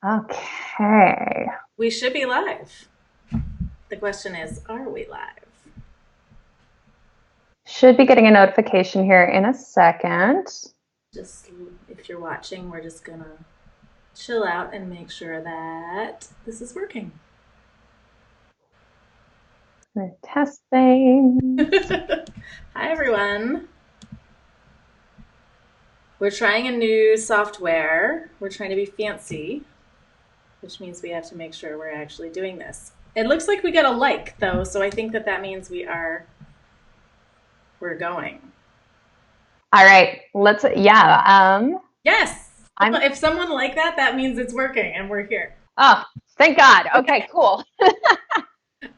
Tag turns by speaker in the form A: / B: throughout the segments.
A: Okay.
B: We should be live. The question is, are we live?
A: Should be getting a notification here in a second.
B: Just if you're watching, we're just gonna chill out and make sure that this is working.
A: We're testing.
B: Hi, everyone. We're trying a new software. We're trying to be fancy, which means we have to make sure we're actually doing this. It looks like we got a like, though, so I think that means we're going.
A: All right. Yeah.
B: Yes.
A: I'm,
B: If someone like that, that means it's working and we're here.
A: oh, thank God. Okay,
B: Okay.
A: cool.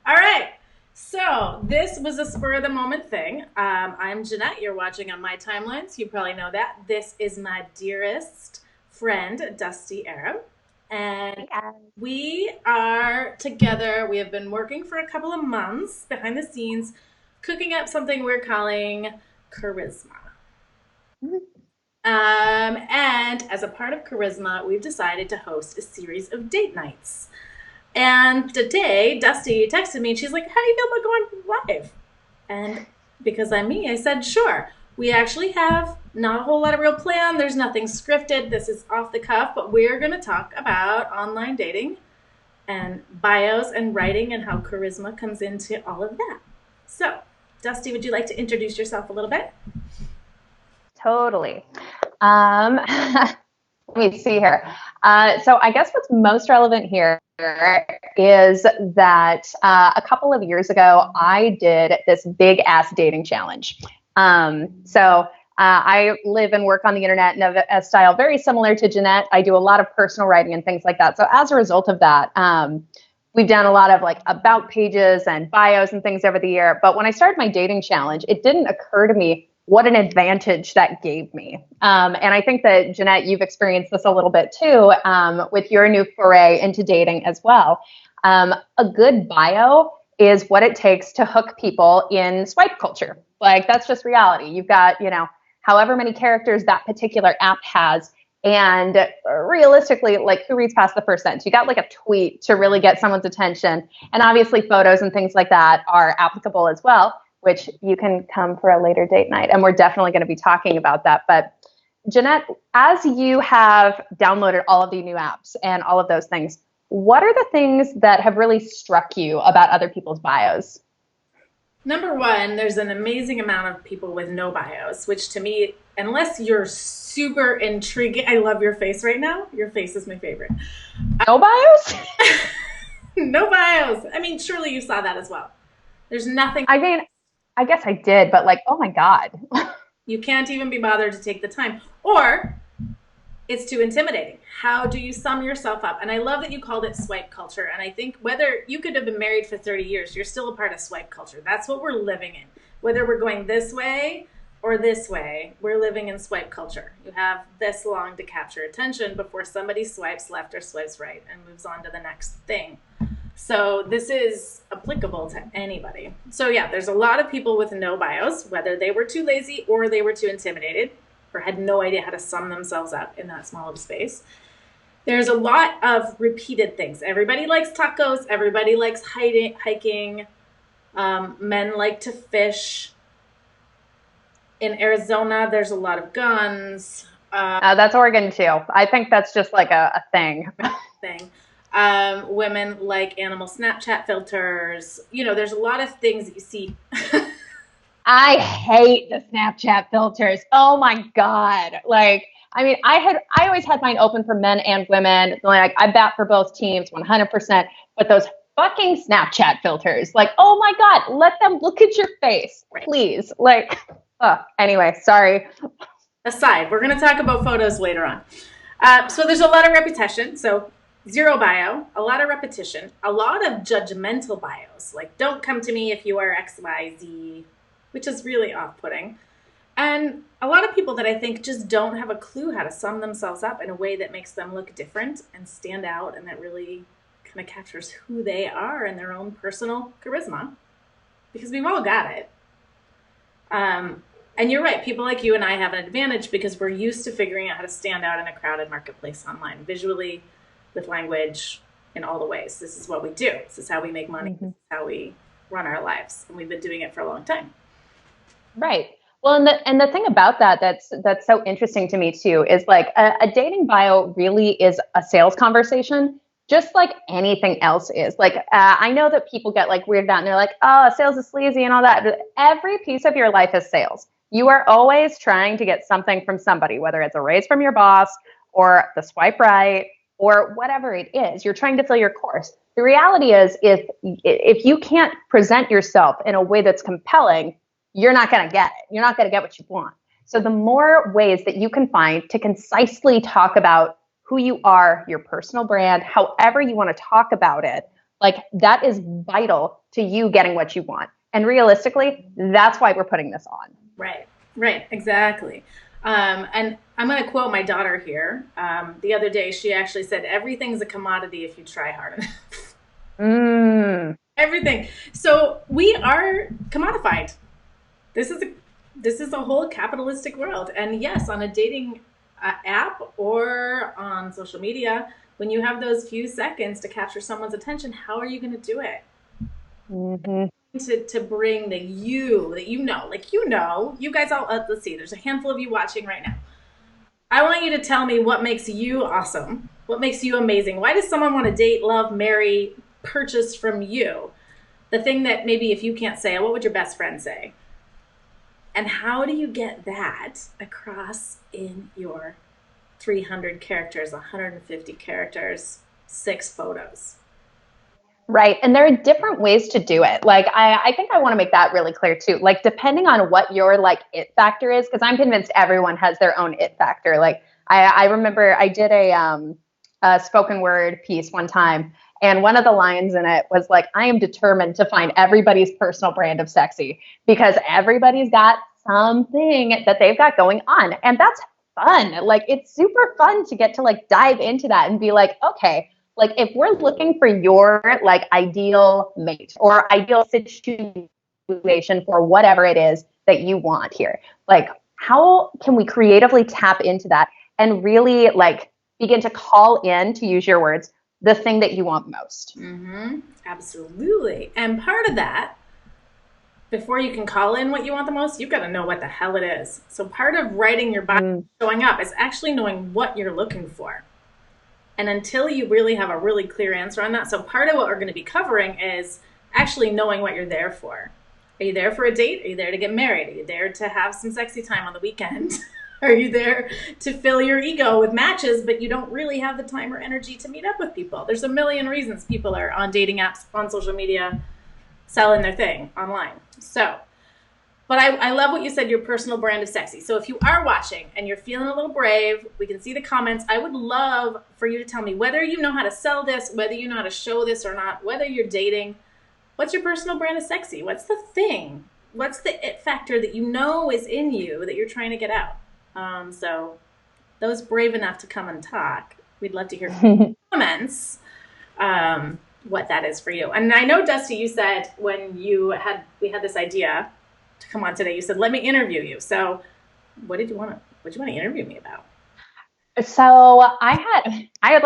B: All right. So this was a spur of the moment thing. I'm Jeanette. You're watching on my timelines. You probably know that. This is my dearest friend, Dusti Arab. And
A: Hey, guys.
B: we are together. We have been working for a couple of months behind the scenes, cooking up something we're calling charisma. And as a part of charisma, we've decided to host a series of date nights. And today, Dusti texted me and she's like, how do you feel about going live? And because I'm me, I said, sure. We actually have not a whole lot of real plan. There's nothing scripted. This is off the cuff, but we're going to talk about online dating and bios and writing and how charisma comes into all of that. So, Dusti, would you like to introduce yourself a little bit?
A: Totally. Let me see here. So I guess what's most relevant here is that a couple of years ago, I did this big ass dating challenge. So I live and work on the internet in a style very similar to Jeanette. I do a lot of personal writing and things like that. So as a result of that, we've done a lot of like about pages and bios and things over the year. But when I started my dating challenge, it didn't occur to me what an advantage that gave me. And I think that, Jeanette, you've experienced this a little bit too, with your new foray into dating as well. A good bio is what it takes to hook people in swipe culture. Like, that's just reality. You've got, however many characters that particular app has. And realistically, like, who reads past the first sentence? You got like a tweet to really get someone's attention. And obviously, photos and things like that are applicable as well, which you can come for a later date night. And we're definitely going to be talking about that. But Jeanette, as you have downloaded all of the new apps and all of those things, what are the things that have really struck you about other people's bios?
B: Number one, there's an amazing amount of people with no bios, which to me, unless you're super intriguing, I love your face right now. Your face is my favorite.
A: No bios?
B: No bios. I mean, surely you saw that as well. There's nothing.
A: I mean, I guess I did, but like, oh my God.
B: You can't even be bothered to take the time. Or it's too intimidating. How do you sum yourself up? And I love that you called it swipe culture. And I think whether you could have been married for 30 years, you're still a part of swipe culture. That's what we're living in. Whether we're going this way or this way, we're living in swipe culture. You have this long to capture attention before somebody swipes left or swipes right and moves on to the next thing. So this is applicable to anybody. So yeah, there's a lot of people with no bios, whether they were too lazy or they were too intimidated or had no idea how to sum themselves up in that small of space. There's a lot of repeated things. Everybody likes tacos. Everybody likes hiking. Men like to fish. In Arizona, there's a lot of guns.
A: That's Oregon too. I think that's just like a thing.
B: Thing. Women like animal Snapchat filters. There's a lot of things that you see.
A: I hate the Snapchat filters. Oh my God. Like, I mean, I always had mine open for men and women. Like, I bat for both teams 100%. But those fucking Snapchat filters, like, oh my God, let them look at your face,
B: Right.
A: please. Like, anyway, sorry.
B: Aside, we're going to talk about photos later on. So there's a lot of repetition. So zero bio, a lot of repetition, a lot of judgmental bios. Like, don't come to me if you are XYZ, which is really off-putting. And a lot of people that I think just don't have a clue how to sum themselves up in a way that makes them look different and stand out and that really kind of captures who they are and their own personal charisma. Because we've all got it. And you're right, people like you and I have an advantage because we're used to figuring out how to stand out in a crowded marketplace online, visually, with language in all the ways. This is what we do. This is how we make money. This is how we run our lives. And we've been doing it for a long time.
A: Right. Well, and the thing about that's so interesting to me too is like a dating bio really is a sales conversation, just like anything else is. Like I know that people get like weirded out and they're like, oh, sales is sleazy and all that. But every piece of your life is sales. You are always trying to get something from somebody, whether it's a raise from your boss or the swipe right or whatever it is. You're trying to fill your course. The reality is, if you can't present yourself in a way that's compelling, you're not going to get it. You're not going to get what you want. So the more ways that you can find to concisely talk about who you are, your personal brand, however you want to talk about it, like that is vital to you getting what you want. And realistically, that's why we're putting this on.
B: Right, exactly. And I'm going to quote my daughter here. The other day, she actually said, everything's a commodity if you try hard enough. Everything. So we are commodified. This is a whole capitalistic world. And yes, on a dating app or on social media, when you have those few seconds to capture someone's attention, how are you going to do it? To bring the you that you know, you guys all, let's see, there's a handful of you watching right now. I want you to tell me what makes you awesome. What makes you amazing? Why does someone want to date, love, marry, purchase from you? The thing that maybe if you can't say, what would your best friend say? And how do you get that across in your 300 characters, 150 characters, 6 photos?
A: Right. And there are different ways to do it. Like, I think I want to make that really clear too. Like, depending on what your like it factor is, because I'm convinced everyone has their own it factor. Like, I remember I did a spoken word piece one time, and one of the lines in it was like, I am determined to find everybody's personal brand of sexy, because everybody's got something that they've got going on. And that's fun. Like, it's super fun to get to like dive into that and be like, okay, like if we're looking for your like ideal mate or ideal situation for whatever it is that you want here, like how can we creatively tap into that and really like begin to call in, to use your words, the thing that you want most?
B: Absolutely. And part of that, before you can call in what you want the most, you've got to know what the hell it is. So part of writing your bio, showing up, is actually knowing what you're looking for. And until you really have a really clear answer on that, so part of what we're going to be covering is actually knowing what you're there for. Are you there for a date? Are you there to get married? Are you there to have some sexy time on the weekend? Are you there to fill your ego with matches, but you don't really have the time or energy to meet up with people? There's a million reasons people are on dating apps, on social media, selling their thing online. So, but I love what you said, your personal brand of sexy. So if you are watching and you're feeling a little brave, we can see the comments. I would love for you to tell me whether you know how to sell this, whether you know how to show this or not, whether you're dating. What's your personal brand of sexy? What's the thing? What's the it factor that you know is in you that you're trying to get out? So those brave enough to come and talk, we'd love to hear from your comments what that is for you. And I know, Dusty, you said when we had this idea to come on today, you said, let me interview you. So what did you want to interview me about?
A: So I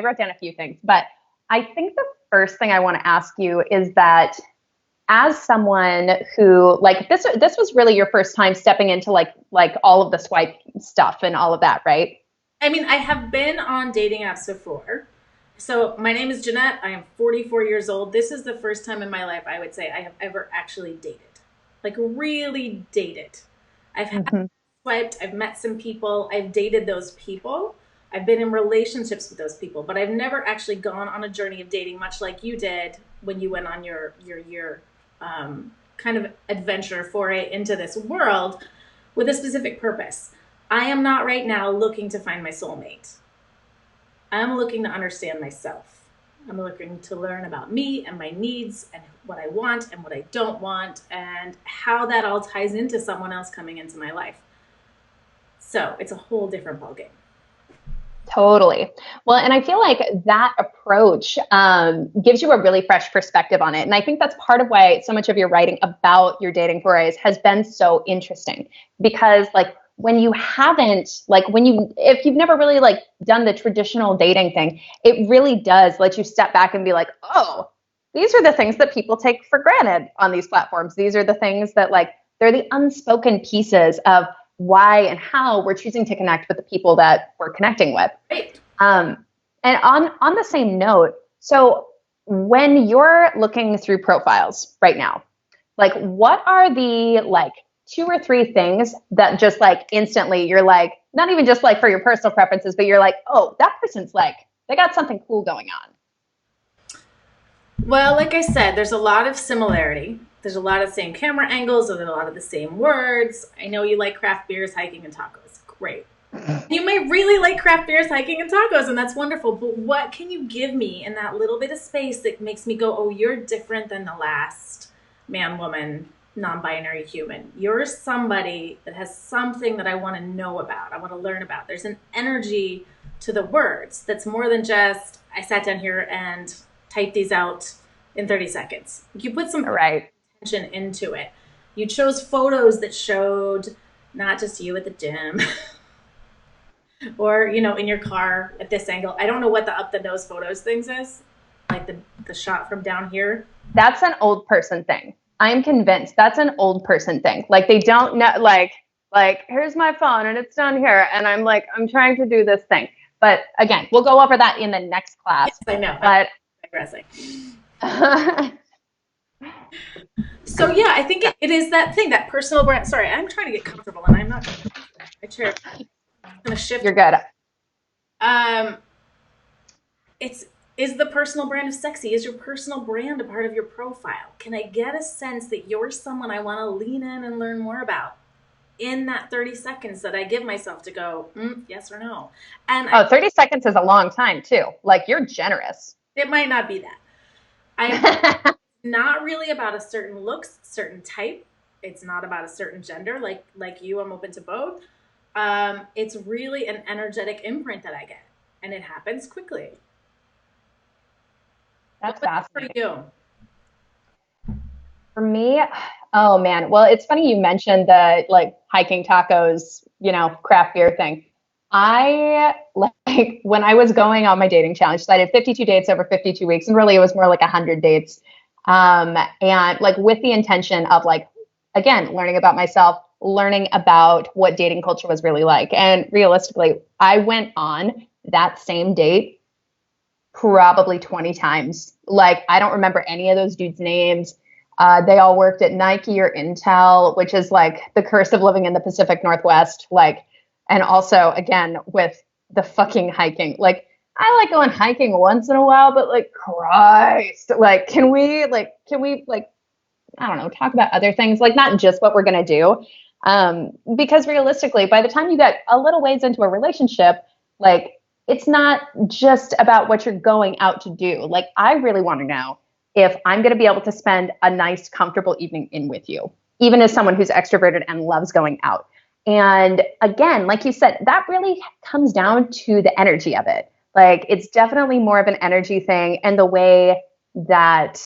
A: wrote down a few things, but I think the first thing I want to ask you is that as someone who like this was really your first time stepping into like all of the swipe stuff and all of that, right?
B: I mean, I have been on dating apps before. So my name is Jeanette. I am 44 years old. This is the first time in my life I would say I have ever actually dated. Like really dated. I've swiped, I've met some people, I've dated those people. I've been in relationships with those people, but I've never actually gone on a journey of dating, much like you did when you went on your kind of adventure foray into this world with a specific purpose. I am not right now looking to find my soulmate. I'm looking to understand myself. I'm looking to learn about me and my needs and what I want and what I don't want and how that all ties into someone else coming into my life. So it's a whole different ballgame.
A: Totally. Well, and I feel like that approach gives you a really fresh perspective on it. And I think that's part of why so much of your writing about your dating forays has been so interesting, because like when you haven't, like if you've never really like done the traditional dating thing, it really does let you step back and be like, oh, these are the things that people take for granted on these platforms. These are the things that like, they're the unspoken pieces of why and how we're choosing to connect with the people that we're connecting with.
B: Right.
A: And on the same note, so when you're looking through profiles right now, like what are the like 2 or 3 things that just like instantly you're like, not even just like for your personal preferences, but you're like, oh, that person's like, they got something cool going on.
B: Well, like I said, there's a lot of similarity. There's a lot of same camera angles. There's a lot of the same words. I know you like craft beers, hiking, and tacos. Great. You may really like craft beers, hiking, and tacos, and that's wonderful. But what can you give me in that little bit of space that makes me go, oh, you're different than the last man, woman, non-binary human. You're somebody that has something that I want to know about. I want to learn about. There's an energy to the words that's more than just, I sat down here and typed these out in 30 seconds. You put some attention into it. You chose photos that showed not just you at the gym or, you know, in your car at this angle. I don't know what the up the nose photos things is, like the shot from down here.
A: That's an old person thing. I'm convinced that's an old person thing. Like they don't know, like here's my phone and it's down here. And I'm like, I'm trying to do this thing. But again, we'll go over that in the next class.
B: Yes, I know.
A: But
B: digressing. So yeah, I think it is that thing, that personal brand. Sorry, I'm trying to get comfortable and I'm not. My chair. I'm gonna shift.
A: You're good.
B: Is the personal brand of sexy? Is your personal brand a part of your profile? Can I get a sense that you're someone I want to lean in and learn more about in that 30 seconds that I give myself to go, yes or no? And
A: 30 seconds is a long time too. Like you're generous.
B: It might not be that. I'm not really about a certain looks, certain type. It's not about a certain gender. Like you, I'm open to both. It's really an energetic imprint that I get, and it happens quickly.
A: That's fascinating.
B: For you?
A: For me, oh man. Well, it's funny you mentioned the like hiking, tacos, you know, craft beer thing. I like when I was going on my dating challenge, so I did 52 dates over 52 weeks, and really it was more like 100 dates. And like with the intention of like, again, learning about myself, learning about what dating culture was really like. And realistically, I went on that same date probably 20 times. Like, I don't remember any of those dudes' names. They all worked at Nike or Intel, which is like the curse of living in the Pacific Northwest. Like, and also again, with the fucking hiking, like I like going hiking once in a while, but like, Christ, like, can we I don't know, talk about other things, like not just what we're going to do. Because realistically, by the time you get a little ways into a relationship, like, it's not just about what you're going out to do. Like, I really want to know if I'm going to be able to spend a nice, comfortable evening in with you, even as someone who's extroverted and loves going out. And again, like you said, that really comes down to the energy of it. Like, it's definitely more of an energy thing, and the way that,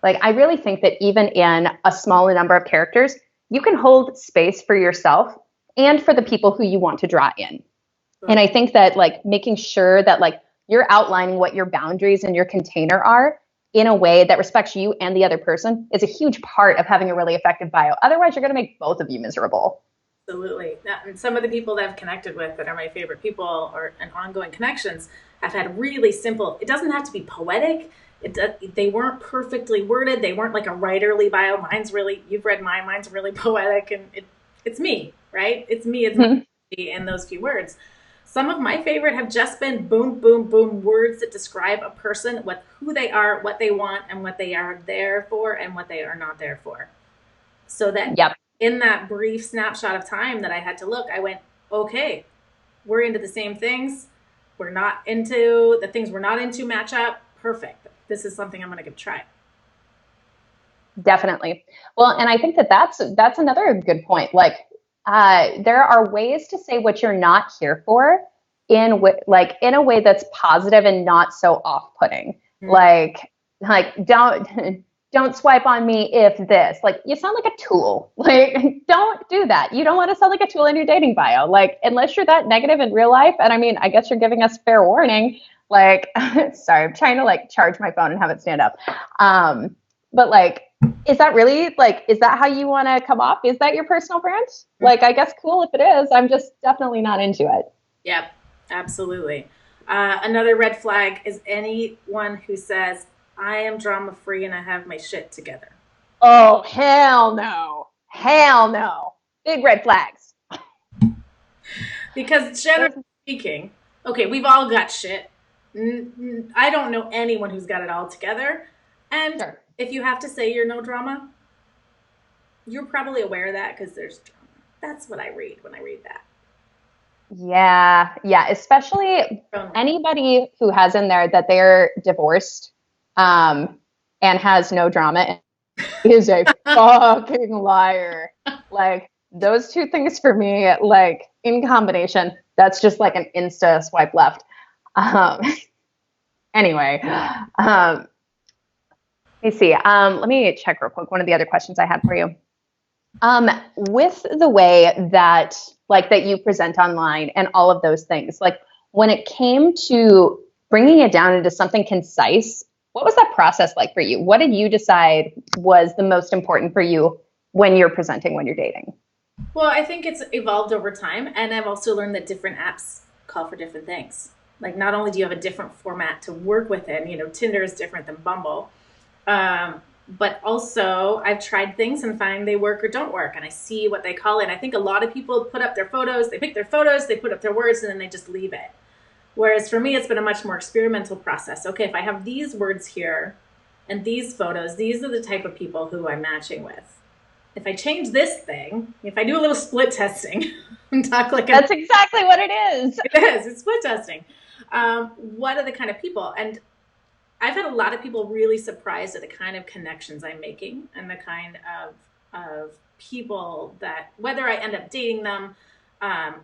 A: like, I really think that even in a small number of characters, you can hold space for yourself and for the people who you want to draw in. And I think that like making sure that like you're outlining what your boundaries and your container are in a way that respects you and the other person is a huge part of having a really effective bio. Otherwise, you're going to make both of you miserable.
B: Absolutely. And some of the people that I've connected with that are my favorite people or and ongoing connections have had really simple, it doesn't have to be poetic. They weren't perfectly worded. They weren't like a writerly bio. Mine's really, you've read mine, mine's really poetic, and it's me, right? It's me. It's me in those few words. Some of my favorite have just been boom, boom, boom words that describe a person, who they are, what they want, and what they are there for, and what they are not there for. So that in that brief snapshot of time that I had to look, I went, okay, we're into the same things. We're not into the things we're not into match up. Perfect. This is something I'm going to give a try.
A: Definitely. Well, and I think that that's another good point. Like, there are ways to say what you're not here for in a way that's positive and not so off-putting. Mm-hmm. Like don't don't swipe on me if this. Like, you sound like a tool. Like, don't do that. You don't want to sound like a tool in your dating bio. Like, unless you're that negative in real life. And I mean, I guess you're giving us fair warning. Like, sorry, I'm trying to like charge my phone and have it stand up. But like, is that really like, is that how you want to come off? Is that your personal brand? Like, I guess cool if it is. I'm just definitely not into it.
B: Yep, absolutely. Another red flag is anyone who says, I am drama free and I have my shit together.
A: Oh, hell no. Hell no. Big red flags.
B: Because generally speaking, okay, we've all got shit. I don't know anyone who's got it all together. And sure. If you have to say you're no drama, you're probably aware of that because there's drama. That's what I read when I read that.
A: Yeah. Yeah. Especially anybody who has in there that they're divorced and has no drama is a fucking liar. Like, those two things for me, like, in combination, that's just like an insta swipe left. Anyway, let me see. Let me check real quick. One of the other questions I had for you. With the way that, like, that you present online and all of those things, like, when it came to bringing it down into something concise, what was that process like for you? What did you decide was the most important for you when you're presenting, when you're dating?
B: Well, I think it's evolved over time. And I've also learned that different apps call for different things. Like, not only do you have a different format to work within, you know, Tinder is different than Bumble. But also I've tried things and find they work or don't work. And I see what they call it. And I think a lot of people put up their photos, they pick their photos, they put up their words, and then they just leave it. Whereas for me, it's been a much more experimental process. Okay, if I have these words here and these photos, these are the type of people who I'm matching with. If I change this thing, if I do a little split testing and talk like
A: that's exactly what it is.
B: It is. It's split testing. What are the kind of people? And I've had a lot of people really surprised at the kind of connections I'm making and the kind of people that, whether I end up dating them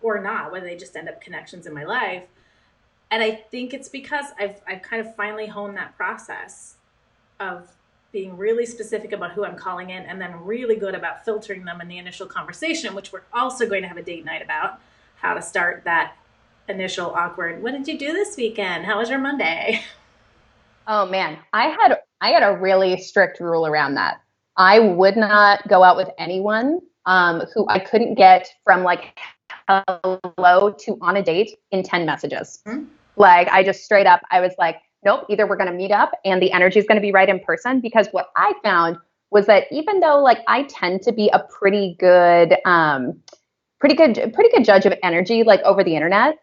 B: or not, whether they just end up connections in my life. And I think it's because I've kind of finally honed that process of being really specific about who I'm calling in and then really good about filtering them in the initial conversation, which we're also going to have a date night about, how to start that initial awkward, what did you do this weekend? How was your Monday?
A: Oh man, I had a really strict rule around that. I would not go out with anyone who I couldn't get from like hello to on a date in 10 messages. Mm-hmm. Like, I just straight up, I was like, nope, either we're going to meet up and the energy is going to be right in person. Because what I found was that even though like I tend to be a pretty good judge of energy, like over the internet,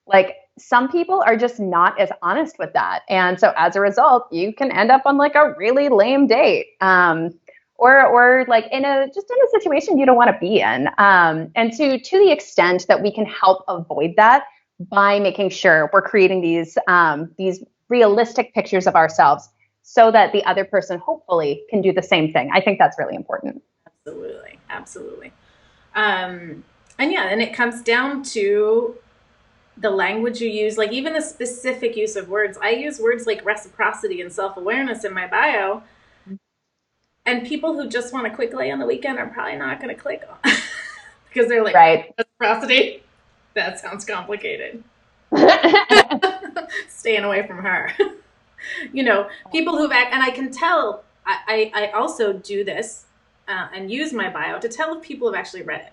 A: like some people are just not as honest with that. And so as a result, you can end up on like a really lame date. Or like in a situation you don't want to be in. And to the extent that we can help avoid that by making sure we're creating these realistic pictures of ourselves so that the other person hopefully can do the same thing. I think that's really important.
B: Absolutely. Absolutely. And it comes down to the language you use, like even the specific use of words. I use words like reciprocity and self-awareness in my bio. And people who just want a quick lay on the weekend are probably not going to click on because they're like,
A: right.
B: Reciprocity? That sounds complicated. Staying away from her. You know, people who've and I can tell, I also do this and use my bio to tell if people have actually read it.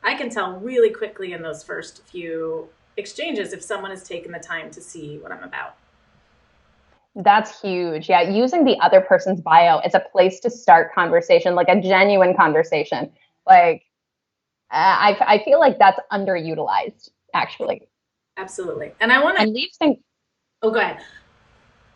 B: I can tell really quickly in those first few exchanges if someone has taken the time to see what I'm about.
A: That's huge. Yeah. Using the other person's bio as a place to start conversation, like a genuine conversation. Like, I feel like that's underutilized, actually.
B: Absolutely. And I want to
A: leave things.
B: Oh, go ahead.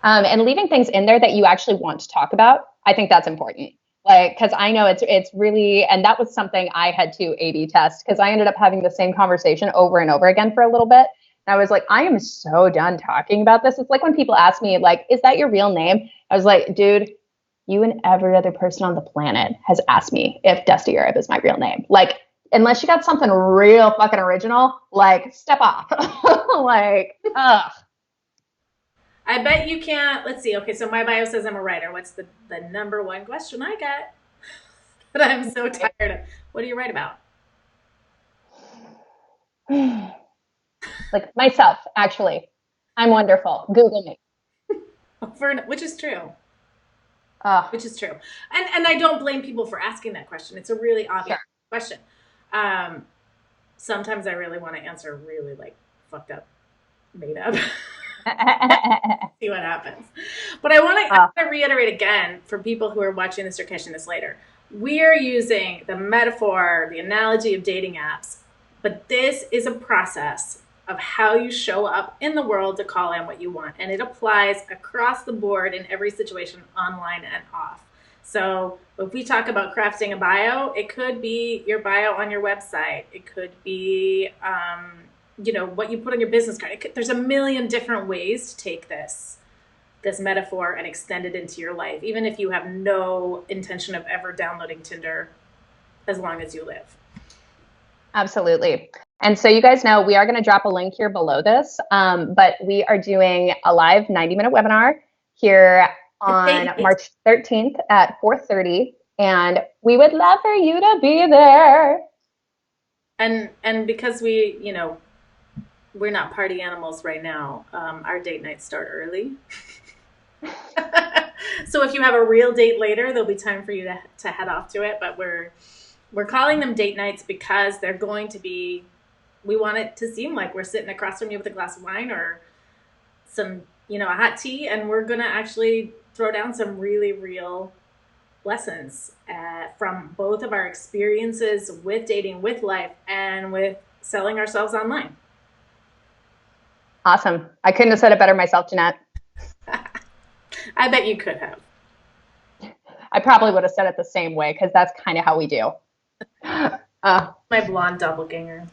A: And leaving things in there that you actually want to talk about. I think that's important. Like, cause I know it's really, and that was something I had to A/B test because I ended up having the same conversation over and over again for a little bit. And I was like, I am so done talking about this. It's like when people ask me, like, is that your real name? I was like, dude, you and every other person on the planet has asked me if Dusti Arab is my real name. Like, unless you got something real fucking original, like, step off. Like, ugh.
B: I bet you can't. Let's see. Okay, so my bio says I'm a writer. What's the number one question I get? But I'm so tired of. What do you write about?
A: Like myself, actually. I'm wonderful. Google me.
B: Which is true.
A: Oh,
B: Which is true. And I don't blame people for asking that question. It's a really obvious
A: sure.
B: question. Um, Sometimes I really want to answer really like fucked up, made up. See what happens. But I want to reiterate again for people who are watching this or catching this later. We are using the metaphor, the analogy of dating apps, but this is a process of how you show up in the world to call in what you want. And it applies across the board in every situation, online and off. So if we talk about crafting a bio, it could be your bio on your website. It could be, what you put on your business card. There's a million different ways to take this metaphor and extend it into your life, even if you have no intention of ever downloading Tinder as long as you live.
A: Absolutely. And so you guys know we are going to drop a link here below this, but we are doing a live 90-minute webinar here on March 13th at 4:30, and we would love for you to be there.
B: And because we're not party animals right now, our date nights start early. So if you have a real date later, there'll be time for you to head off to it. But we're calling them date nights because they're going to be, we want it to seem like we're sitting across from you with a glass of wine or some, a hot tea, and we're going to actually throw down some really real lessons from both of our experiences with dating, with life, and with selling ourselves online.
A: Awesome. I couldn't have said it better myself, Jeanette.
B: I bet you could have.
A: I probably would have said it the same way because that's kind of how we do.
B: My blonde doppelganger.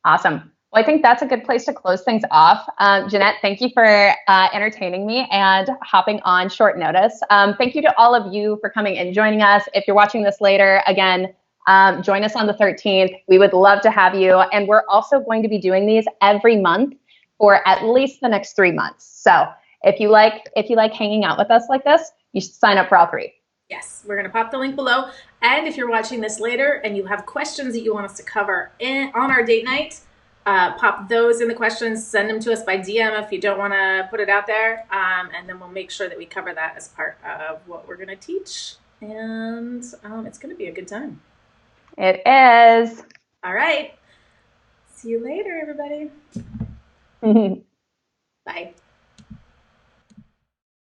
A: Awesome. Well, I think that's a good place to close things off. Jeanette, thank you for entertaining me and hopping on short notice. Thank you to all of you for coming and joining us. If you're watching this later, again, join us on the 13th. We would love to have you. And we're also going to be doing these every month for at least the next 3 months. So if you like hanging out with us like this, you should sign up for all 3.
B: Yes, we're going to pop the link below. And if you're watching this later and you have questions that you want us to cover on our date night, pop those in the questions, send them to us by DM if you don't want to put it out there. And then we'll make sure that we cover that as part of what we're going to teach. And it's going to be a good time.
A: It is.
B: All right. See you later, everybody. Bye.